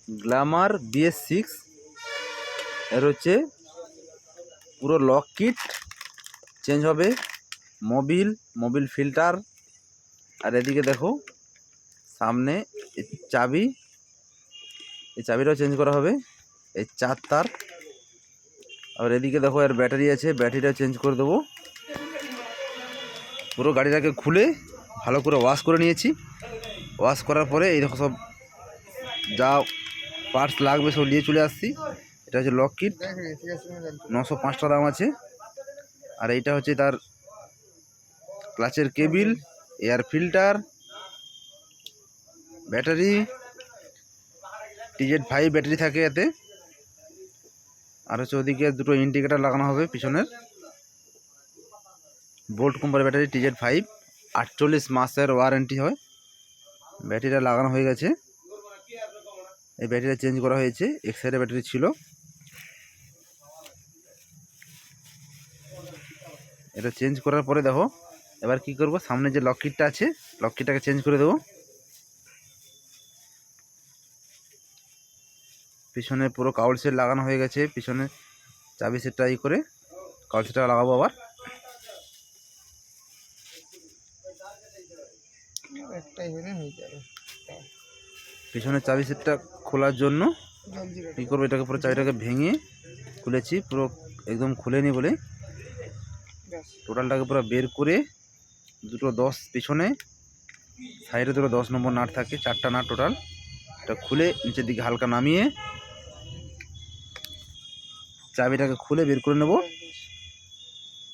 Glamour BS6 এর হচ্ছে পুরো লক কিট চেঞ্জ হবে, মোবিল ফিল্টার, আর এদিকে দেখো সামনে চাবি, এই চাবিটাও চেঞ্জ করা হবে, এই 4 তার। আর এদিকে দেখো এর ব্যাটারি আছে, ব্যাটারিটাও চেঞ্জ করে দেবো। পুরো গাড়িটাকে খুলে ভালো করে ওয়াশ করে নিয়েছি। ওয়াশ করার পরে এই দেখো সব যা পার্টস লাগবে সব নিয়ে চলে আসছি। এটা হচ্ছে লক কিট, 905 টাকা দাম আছে। আর এইটা হচ্ছে তার ক্লাচের cable, air filter, battery, TZ5 battery থাকে এতে। আর হচ্ছে ওদিকে দুটো ইন্ডিকেটার লাগানো হবে পিছনের, বোল্ট কোম্পানির ব্যাটারি TZ5, 48 মাসের ওয়ারেন্টি হয়। ব্যাটারিটা লাগানো হয়ে গেছে, এই ব্যাটারিটা চেঞ্জ করা হয়েছে, এক সাইডে ব্যাটারি ছিল। এটা চেঞ্জ করার পরে দেখো এবার কি করব, সামনে যে লক কিটটা আছে লক কিটটাকে চেঞ্জ করে দেবো। পিছনে পুরো কাউল সেট লাগানো হয়ে গেছে, পিছনে চাবি সেটটা ই করে কাউল সেটটা লাগাবো আবার। পিছনে চাবি সেটটা খোলার জন্য কী করবো, এটাকে পুরো চাবিটাকে ভেঙে খুলেছি, পুরো একদম খুলেনি বলে টোটালটাকে পুরো বের করে দুটো 10 পিছনে সাইডে দুটো 10 নম্বর নাট থাকে, 4টা নাট টোটাল। এটা খুলে নিচের দিকে হালকা নামিয়ে চাবিটাকে খুলে বের করে নেব।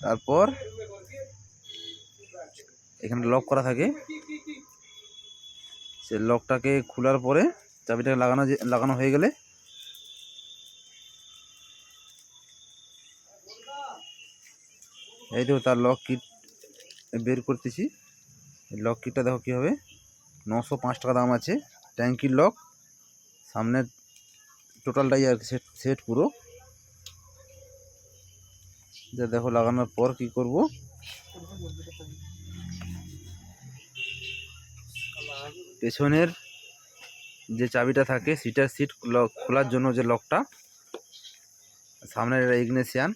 তারপর এখানে লক করা থাকে, সে লকটাকে খোলার পরে চাবিটাকে লাগানো হয়ে গেলে এই দেখো তার লক কিট বের করতেছি। লক কিটটা দেখো কী হবে, 905 টাকা দাম আছে। ট্যাঙ্কির লক, সামনের টোটালটাই আর সেট পুরো। যা দেখো লাগানোর পর কি করব, পেছনের যে চাবিটা থাকে সিটের সিট খোলার জন্য যে লকটা, সামনের ইগনিশন,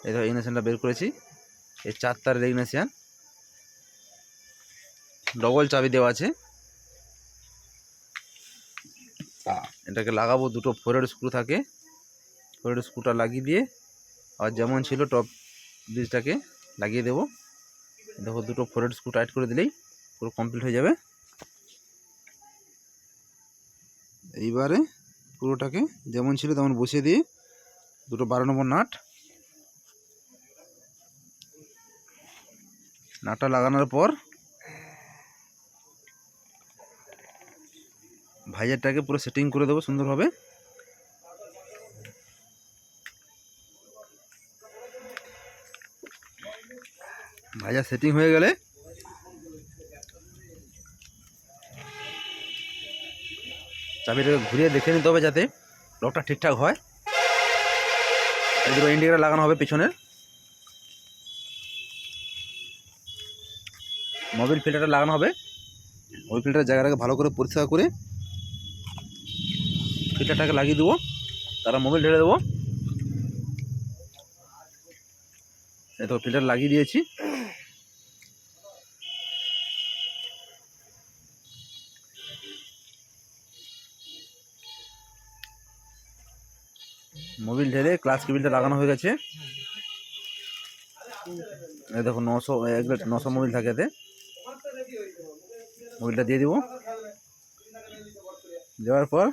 এই ধরো ইগনিশনটা বের করেছি, এই 4 তারের ইগনিশন, ডবল চাবি দেওয়া আছে। এটাকে লাগাবো, দুটো 4 স্ক্রু থাকে, 4 স্ক্রুটা লাগিয়ে দিয়ে আর যেমন ছিল টপ ব্রিজটাকে লাগিয়ে দেবো। দেখো দুটো 4 স্ক্রু টাইট করে দিলেই পুরো কমপ্লিট হয়ে যাবে। এইবারে পুরোটাকে যেমন ছিল তেমন বসিয়ে দিয়ে দুটো 12 নম্বর নাটটা লাগানোর পর ভাইজারটাকে পুরো সেটিং করে দেবো সুন্দরভাবে। ভাইজার সেটিং হয়ে গেলে চাবিটাকে ঘুরিয়ে দেখে নিতে হবে যাতে লকটা ঠিকঠাক হয়। এই দুটো ইন্ডিকেটার লাগানো হবে পিছনের, মোবিল ফিল্টারটা লাগানো হবে। ওই ফিল্টারের জায়গাটাকে ভালো করে পরিষ্কার করে ফিল্টারটাকে লাগিয়ে দেবো, তারা মোবিল ঢেলে দেবো। এই তো ফিল্টার লাগিয়ে দিয়েছি। মোবিল ঢেলে ক্লাচ কেবিলটা লাগানো হয়ে গেছে। এই দেখো 900 মোবিল থাকে এতে, মোবিলটা দিয়ে দিব। দেওয়ার পর